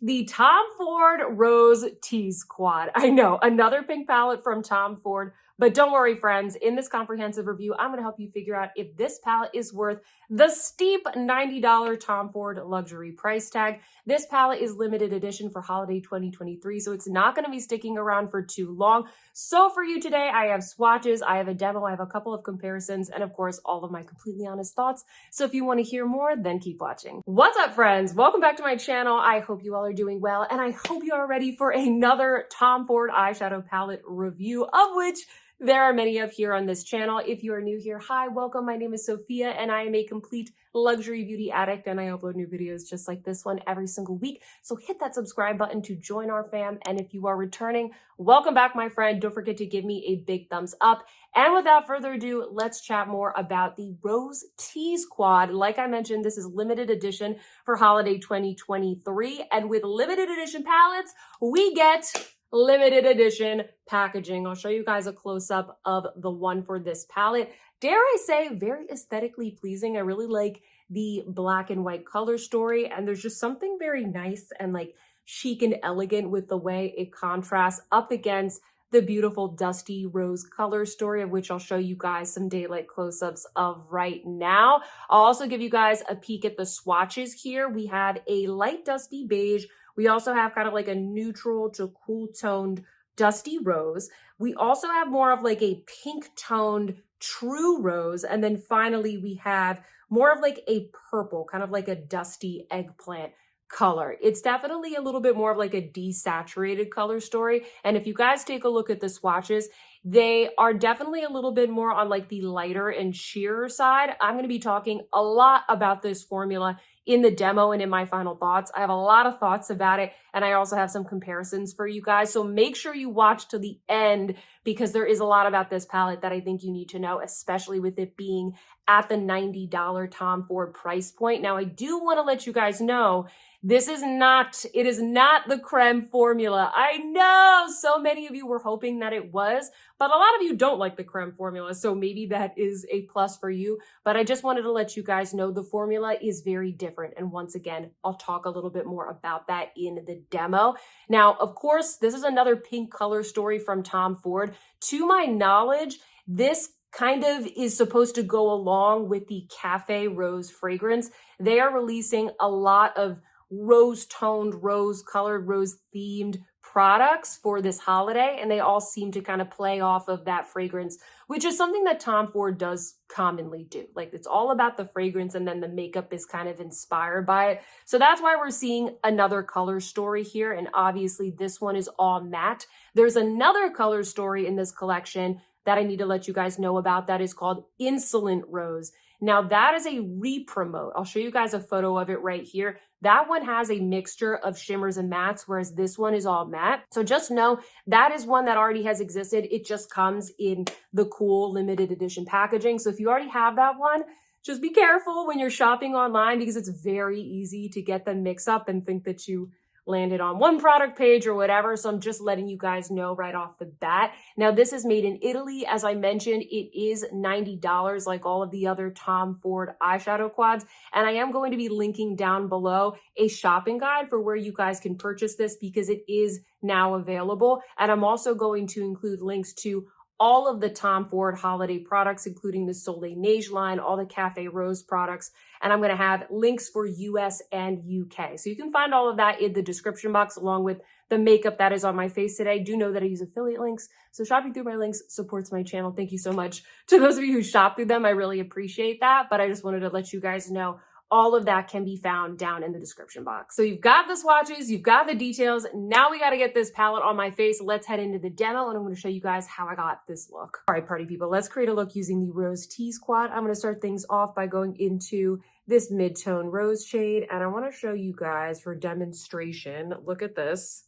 the Tom Ford Rose Tease Quad. I know, another pink palette from Tom Ford. But don't worry, friends, in this comprehensive review, I'm going to help you figure out if this palette is worth the steep $90 Tom Ford luxury price tag. This palette is limited edition for holiday 2023, so it's not going to be sticking around for too long. So for you today, I have swatches, I have a demo, I have a couple of comparisons, and of course, all of my completely honest thoughts. So if you want to hear more, then keep watching. What's up, friends? Welcome back to my channel. I hope you all are doing well, and I hope you are ready for another Tom Ford eyeshadow palette review, of which there are many of here on this channel. If you are new here, hi, welcome. My name is Sophia and I am a complete luxury beauty addict and I upload new videos just like this one every single week. So hit that subscribe button to join our fam. And if you are returning, welcome back, my friend. Don't forget to give me a big thumbs up. And without further ado, let's chat more about the Rose Tease Quad. Like I mentioned, this is limited edition for holiday 2023. And with limited edition palettes, we get limited edition packaging. I'll show you guys a close-up of the one for this palette. Dare I say, very aesthetically pleasing. I really like the black and white color story, and there's just something very nice and like chic and elegant with the way it contrasts up against the beautiful dusty rose color story, of which I'll show you guys some daylight close-ups of right now. I'll also give you guys a peek at the swatches here. We have a light dusty beige. We also have kind of like a neutral to cool toned dusty rose. We also have more of like a pink toned true rose. And then finally, we have more of like a purple, kind of like a dusty eggplant color. It's definitely a little bit more of like a desaturated color story. And if you guys take a look at the swatches, they are definitely a little bit more on like the lighter and sheerer side. I'm going to be talking a lot about this formula in the demo and in my final thoughts. I have a lot of thoughts about it, and I also have some comparisons for you guys. So make sure you watch to the end because there is a lot about this palette that I think you need to know, especially with it being at the $90 Tom Ford price point. Now, I do want to let you guys know it is not the creme formula. I know so many of you were hoping that it was, but a lot of you don't like the creme formula, so maybe that is a plus for you. But I just wanted to let you guys know the formula is very different. And once again, I'll talk a little bit more about that in the demo. Now, of course, this is another pink color story from Tom Ford. To my knowledge, this kind of is supposed to go along with the Cafe Rose fragrance. They are releasing a lot of rose-toned, rose-colored, rose-themed products for this holiday, and they all seem to kind of play off of that fragrance, which is something that Tom Ford does commonly do. Like, it's all about the fragrance, and then the makeup is kind of inspired by it. So that's why we're seeing another color story here, and obviously this one is all matte. There's another color story in this collection that I need to let you guys know about that is called Insolent Rose. Now, that is a re-promote. I'll show you guys a photo of it right here. That one has a mixture of shimmers and mattes, whereas this one is all matte. So just know that is one that already has existed. It just comes in the cool limited edition packaging. So if you already have that one, just be careful when you're shopping online because it's very easy to get them mixed up and think that you landed on one product page or whatever. So I'm just letting you guys know right off the bat. Now, this is made in Italy. As I mentioned, it is $90 like all of the other Tom Ford eyeshadow quads. And I am going to be linking down below a shopping guide for where you guys can purchase this because it is now available. And I'm also going to include links to all of the Tom Ford holiday products, including the Soleil Neige line, all the Cafe Rose products, and I'm going to have links for US and UK. So you can find all of that in the description box along with the makeup that is on my face today. Do know that I use affiliate links, so shopping through my links supports my channel. Thank you so much to those of you who shop through them. I really appreciate that, but I just wanted to let you guys know all of that can be found down in the description box. So you've got the swatches, you've got the details. Now we got to get this palette on my face. Let's head into the demo and I'm going to show you guys how I got this look. All right, party people, let's create a look using the Rose Tease Quad. I'm going to start things off by going into this mid-tone rose shade. And I want to show you guys for demonstration. Look at this.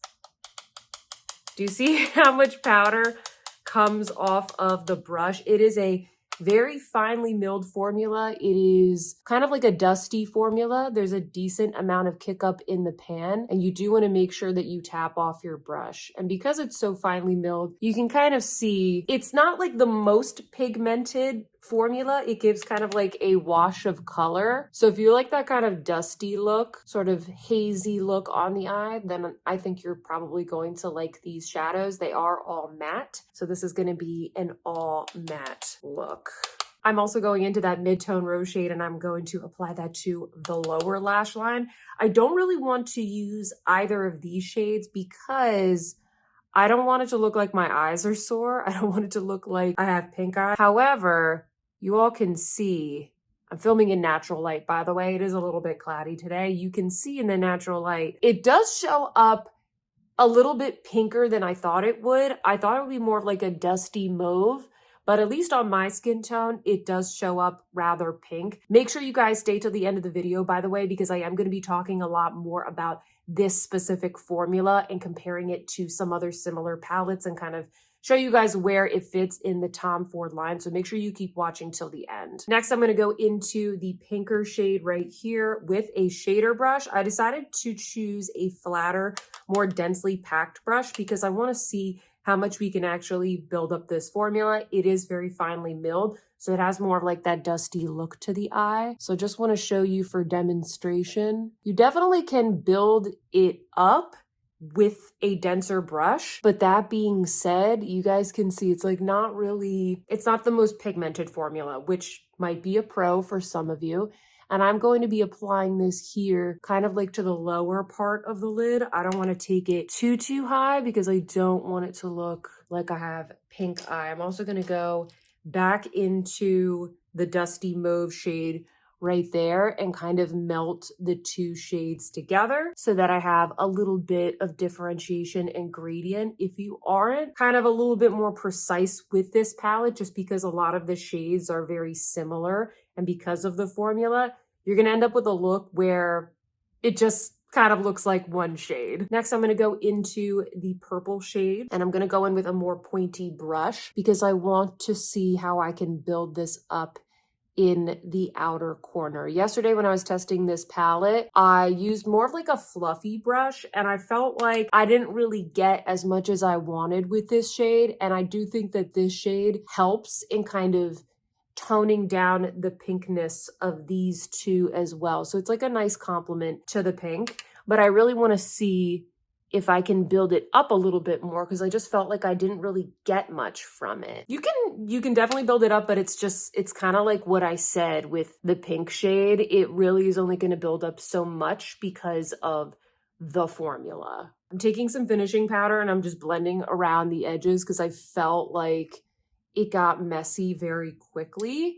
Do you see how much powder comes off of the brush? It is a very finely milled formula. It is kind of like a dusty formula. There's a decent amount of kick up in the pan, and you do want to make sure that you tap off your brush. And because it's so finely milled, you can kind of see it's not like the most pigmented formula, it gives kind of like a wash of color. So if you like that kind of dusty look, sort of hazy look on the eye, then I think you're probably going to like these shadows. They are all matte. So this is going to be an all matte look. I'm also going into that mid-tone rose shade and I'm going to apply that to the lower lash line. I don't really want to use either of these shades because I don't want it to look like my eyes are sore. I don't want it to look like I have pink eye. However, you all can see, I'm filming in natural light, by the way. It is a little bit cloudy today. You can see in the natural light, it does show up a little bit pinker than I thought it would. I thought it would be more of like a dusty mauve, but at least on my skin tone, it does show up rather pink. Make sure you guys stay till the end of the video, by the way, because I am going to be talking a lot more about this specific formula and comparing it to some other similar palettes and kind of show you guys where it fits in the Tom Ford line. So make sure you keep watching till the end. Next, I'm going to go into the pinker shade right here with a shader brush. I decided to choose a flatter, more densely packed brush because I want to see how much we can actually build up this formula. It is very finely milled, so it has more of like that dusty look to the eye. So just want to show you for demonstration. You definitely can build it up with a denser brush, but that being said, you guys can see it's like not really, it's not the most pigmented formula, which might be a pro for some of you. And I'm going to be applying this here kind of like to the lower part of the lid. I don't want to take it too high because I don't want it to look like I have pink eye. I'm also going to go back into the dusty mauve shade right there and kind of melt the two shades together so that I have a little bit of differentiation and gradient. If you aren't kind of a little bit more precise with this palette, just because a lot of the shades are very similar and because of the formula, you're going to end up with a look where it just kind of looks like one shade. Next, I'm going to go into the purple shade and I'm going to go in with a more pointy brush because I want to see how I can build this up in the outer corner. Yesterday when I was testing this palette, I used more of like a fluffy brush and I felt like I didn't really get as much as I wanted with this shade. And I do think that this shade helps in kind of toning down the pinkness of these two as well. So it's like a nice complement to the pink, but I really want to see if I can build it up a little bit more because I just felt like I didn't really get much from it. You can definitely build it up, but it's kind of like what I said with the pink shade. It really is only going to build up so much because of the formula. I'm taking some finishing powder and I'm just blending around the edges because I felt like it got messy very quickly.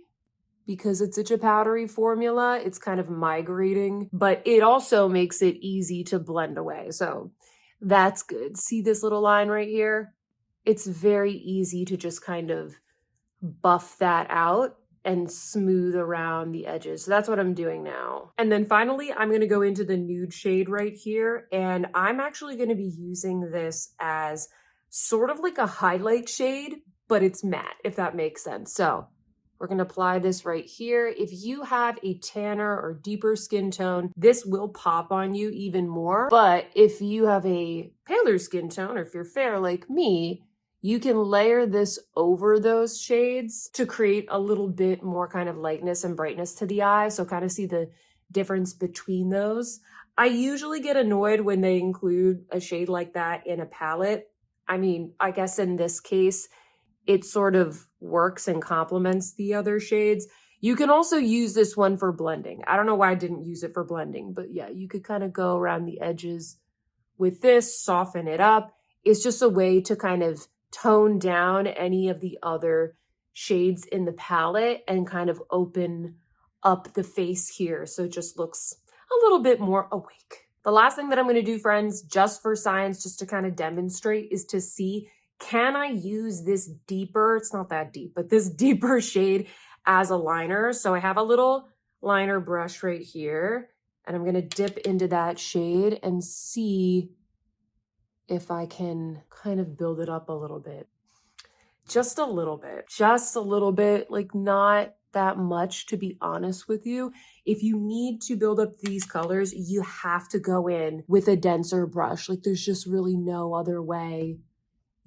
Because it's such a powdery formula, it's kind of migrating, but it also makes it easy to blend away. So that's good. See this little line right here? It's very easy to just kind of buff that out and smooth around the edges. So that's what I'm doing now. And then finally, I'm going to go into the nude shade right here. And I'm actually going to be using this as sort of like a highlight shade, but it's matte, if that makes sense. So we're going to apply this right here. If you have a tanner or deeper skin tone, this will pop on you even more. But if you have a paler skin tone, or if you're fair like me, you can layer this over those shades to create a little bit more kind of lightness and brightness to the eye. So kind of see the difference between those. I usually get annoyed when they include a shade like that in a palette. I mean, I guess in this case, it sort of works and complements the other shades. You can also use this one for blending. I don't know why I didn't use it for blending, but yeah, you could kind of go around the edges with this, soften it up. It's just a way to kind of tone down any of the other shades in the palette and kind of open up the face here so it just looks a little bit more awake. The last thing that I'm going to do, friends, just for science, just to kind of demonstrate, is to see, can I use this deeper, it's not that deep, but this deeper shade as a liner? So I have a little liner brush right here, and I'm going to dip into that shade and see if I can kind of build it up a little bit. Just a little bit, like not that much, to be honest with you. If you need to build up these colors, you have to go in with a denser brush. Like there's just really no other way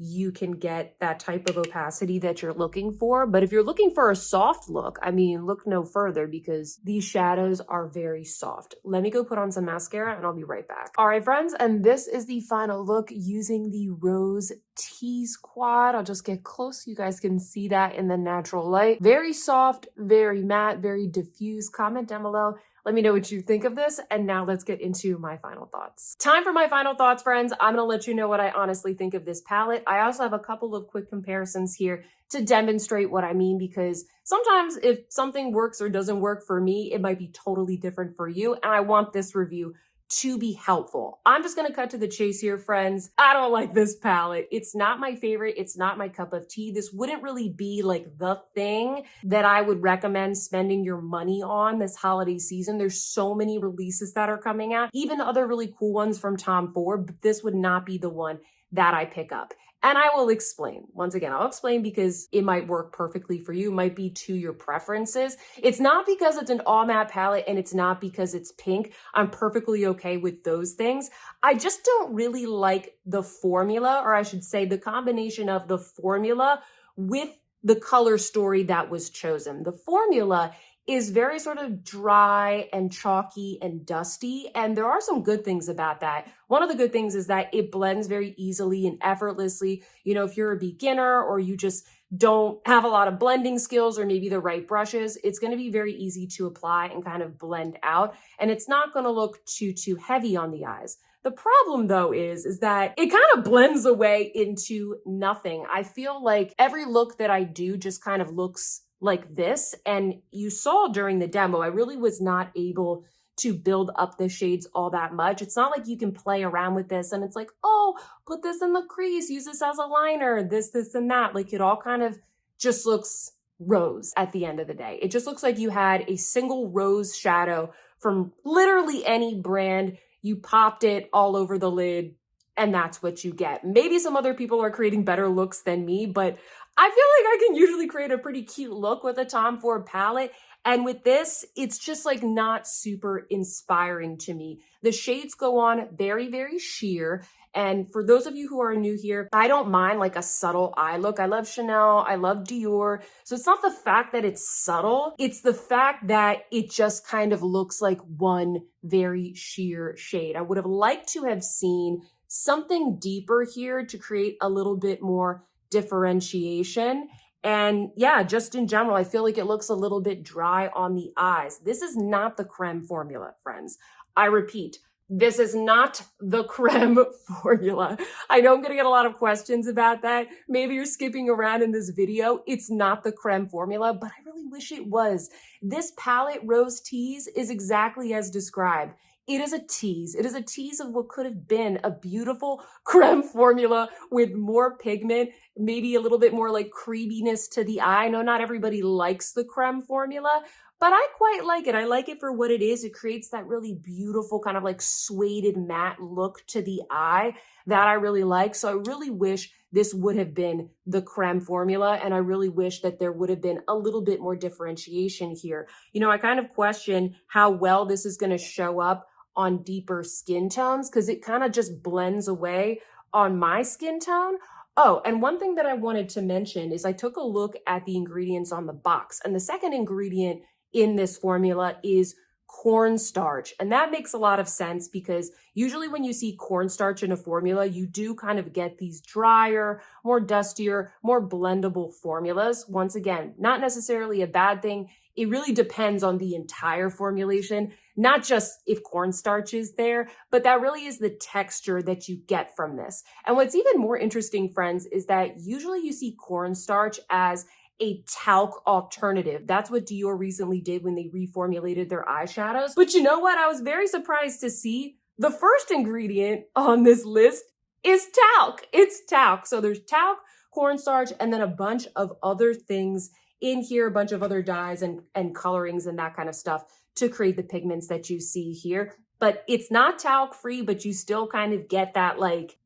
you can get that type of opacity that you're looking for. But if you're looking for a soft look, I mean, look no further because these shadows are very soft. Let me go put on some mascara and I'll be right back. All right, friends, and this is the final look using the Rose Tease quad. I'll just get close so you guys can see that in the natural light. Very soft, very matte, very diffuse. Comment down below. Let me know what you think of this. And now let's get into my final thoughts. Time for my final thoughts, friends. I'm going to let you know what I honestly think of this palette. I also have a couple of quick comparisons here to demonstrate what I mean, because sometimes if something works or doesn't work for me, it might be totally different for you. And I want this review to be helpful. I'm just gonna cut to the chase here, friends. I don't like this palette. It's not my favorite. It's not my cup of tea. This wouldn't really be like the thing that I would recommend spending your money on this holiday season. There's so many releases that are coming out, even other really cool ones from Tom Ford, but this would not be the one that I pick up. And I will explain. Once again, I'll explain because it might work perfectly for you, might be to your preferences. It's not because it's an all matte palette and it's not because it's pink. I'm perfectly okay with those things. I just don't really like the formula, or I should say the combination of the formula with the color story that was chosen. The formula is very sort of dry and chalky and dusty. And there are some good things about that. One of the good things is that it blends very easily and effortlessly. You know, if you're a beginner or you just don't have a lot of blending skills or maybe the right brushes, it's going to be very easy to apply and kind of blend out. And it's not going to look too heavy on the eyes. The problem though is that it kind of blends away into nothing. I feel like every look that I do just kind of looks like this. And you saw during the demo, I really was not able to build up the shades all that much. It's not like you can play around with this and it's like, oh, put this in the crease, use this as a liner, this, and that. Like it all kind of just looks rose at the end of the day. It just looks like you had a single rose shadow from literally any brand. You popped it all over the lid and that's what you get. Maybe some other people are creating better looks than me, but I feel like I can usually create a pretty cute look with a Tom Ford palette. And with this, it's just like not super inspiring to me. The shades go on very sheer. And for those of you who are new here, I don't mind like a subtle eye look. I love Chanel, I love Dior. So it's not the fact that it's subtle, it's the fact that it just kind of looks like one very sheer shade. I would have liked to have seen something deeper here to create a little bit more differentiation. And yeah, just in general, I feel like it looks a little bit dry on the eyes. This is not the creme formula, friends. I repeat, this is not the creme formula. I know I'm going to get a lot of questions about that. Maybe you're skipping around in this video. It's not the creme formula, but I really wish it was. This palette, Rose Tease, is exactly as described. It is a tease. It is a tease of what could have been a beautiful creme formula with more pigment, maybe a little bit more like creaminess to the eye. I know not everybody likes the creme formula, but I quite like it. I like it for what it is. It creates that really beautiful kind of like suede matte look to the eye that I really like. So I really wish this would have been the creme formula. And I really wish that there would have been a little bit more differentiation here. You know, I kind of question how well this is going to show up on deeper skin tones because it kind of just blends away on my skin tone. Oh, and one thing that I wanted to mention is I took a look at the ingredients on the box, and the second ingredient in this formula is cornstarch. And that makes a lot of sense because usually when you see cornstarch in a formula, you do kind of get these drier, more dustier, more blendable formulas. Once again, not necessarily a bad thing. It really depends on the entire formulation, not just if cornstarch is there, but that really is the texture that you get from this. And what's even more interesting, friends, is that usually you see cornstarch as a talc alternative. That's what Dior recently did when they reformulated their eyeshadows. But you know what? I was very surprised to see the first ingredient on this list is talc. It's talc. So there's talc, cornstarch, and then a bunch of other things in here, a bunch of other dyes and colorings and that kind of stuff to create the pigments that you see here. But it's not talc free, but you still kind of get that like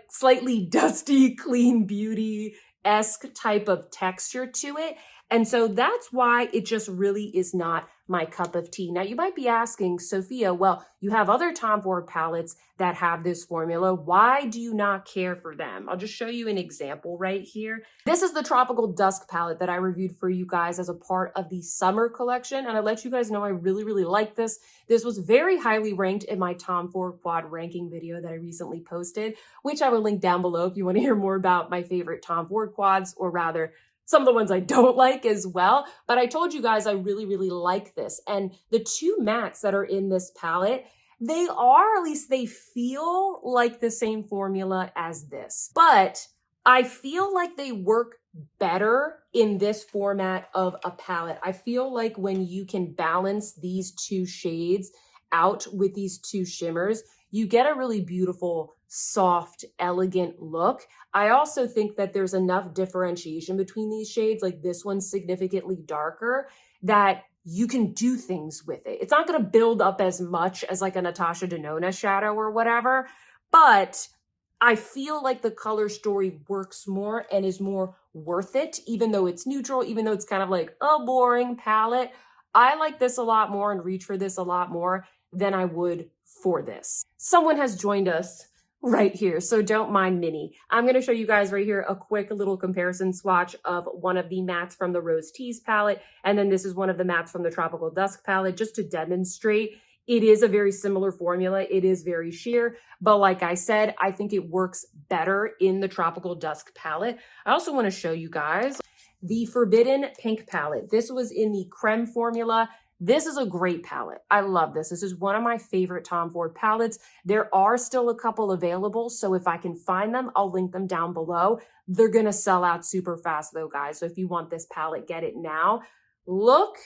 slightly dusty, clean beauty-esque type of texture to it. And so that's why it just really is not my cup of tea. Now you might be asking, Sophia, well, you have other Tom Ford palettes that have this formula. Why do you not care for them? I'll just show you an example right here. This is the Tropical Dusk palette that I reviewed for you guys as a part of the summer collection. And I let you guys know I really, really like this. This was very highly ranked in my Tom Ford quad ranking video that I recently posted, which I will link down below if you want to hear more about my favorite Tom Ford quads, or rather some of the ones I don't like as well. But I told you guys I really, really like this. And the two mattes that are in this palette, they are, at least they feel like the same formula as this. But I feel like they work better in this format of a palette. I feel like when you can balance these two shades out with these two shimmers, you get a really beautiful, soft, elegant look. I also think that there's enough differentiation between these shades, like this one's significantly darker, that you can do things with it. It's not going to build up as much as like a Natasha Denona shadow or whatever, but I feel like the color story works more and is more worth it, even though it's neutral, even though it's kind of like a boring palette. I like this a lot more and reach for this a lot more than I would for this. Someone has joined us right here, so don't mind Minnie. I'm going to show you guys right here a quick little comparison swatch of one of the mattes from the Rose Tease palette, and then this is one of the mattes from the Tropical Dusk palette, just to demonstrate it is a very similar formula. It is very sheer, but like I said, I think it works better in the Tropical Dusk palette. I also want to show you guys the Forbidden Pink palette. This was in the Creme formula. This is a great palette. I love this. This is one of my favorite Tom Ford palettes. There are still a couple available, so if I can find them, I'll link them down below. They're gonna sell out super fast though, guys. So if you want this palette, get it now. Look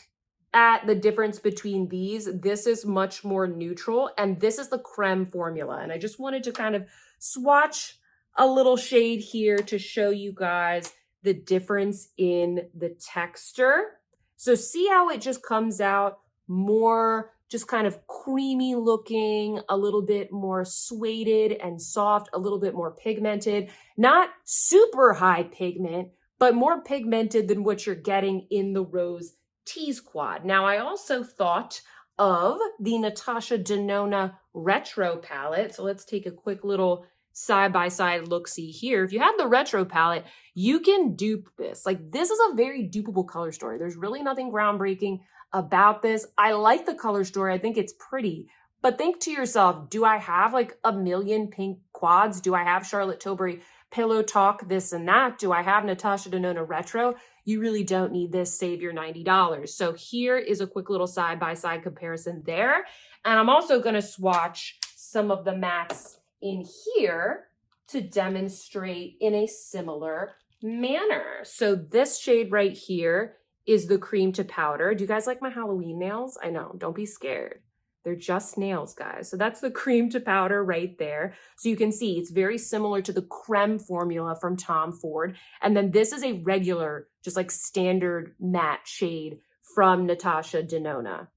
at the difference between these. This is much more neutral, and this is the Creme formula. And I just wanted to kind of swatch a little shade here to show you guys the difference in the texture. So see how it just comes out more just kind of creamy looking, a little bit more suede and soft, a little bit more pigmented, not super high pigment, but more pigmented than what you're getting in the Rose Tease quad. Now, I also thought of the Natasha Denona Retro palette. So let's take a quick little side-by-side look-see here. If you have the Retro palette, you can dupe this. Like, this is a very dupeable color story. There's really nothing groundbreaking about this. I like the color story. I think it's pretty. But think to yourself, do I have like a million pink quads? Do I have Charlotte Tilbury Pillow Talk, this and that? Do I have Natasha Denona Retro? You really don't need this. Save your $90. So here is a quick little side-by-side comparison there. And I'm also going to swatch some of the mattes in here to demonstrate in a similar manner. So this shade right here is the cream to powder. Do you guys like my Halloween nails? I know, don't be scared. They're just nails, guys. So that's the cream to powder right there. So you can see it's very similar to the Creme formula from Tom Ford. And then this is a regular, just like standard matte shade from Natasha Denona.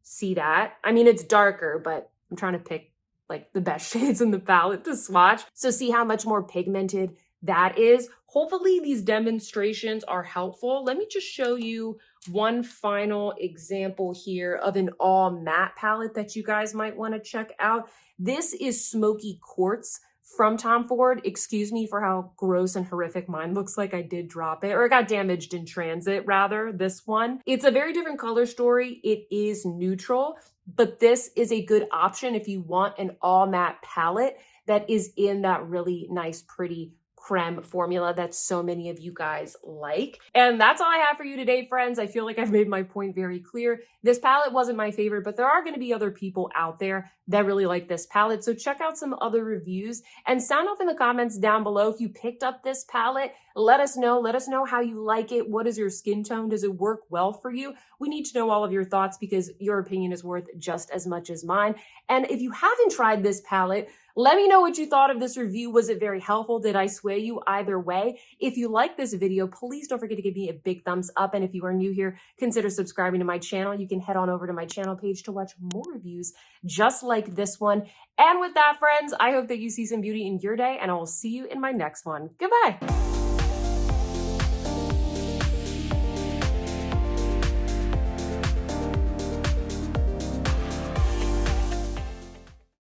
See that? I mean, it's darker, but I'm trying to pick like the best shades in the palette to swatch. So see how much more pigmented that is. Hopefully these demonstrations are helpful. Let me just show you one final example here of an all matte palette that you guys might want to check out. This is Smoky Quartz from Tom Ford. Excuse me for how gross and horrific mine looks like. I did drop it, or it got damaged in transit rather, this one. It's a very different color story. It is neutral, but this is a good option if you want an all matte palette that is in that really nice, pretty Creme formula that so many of you guys like. And that's all I have for you today, friends. I feel like I've made my point very clear. This palette wasn't my favorite, but there are going to be other people out there that really like this palette. So check out some other reviews and sound off in the comments down below if you picked up this palette. Let us know. Let us know how you like it. What is your skin tone? Does it work well for you? We need to know all of your thoughts because your opinion is worth just as much as mine. And if you haven't tried this palette, let me know what you thought of this review. Was it very helpful? Did I sway you either way? If you like this video, please don't forget to give me a big thumbs up. And if you are new here, consider subscribing to my channel. You can head on over to my channel page to watch more reviews just like this one. And with that, friends, I hope that you see some beauty in your day, and I will see you in my next one. Goodbye.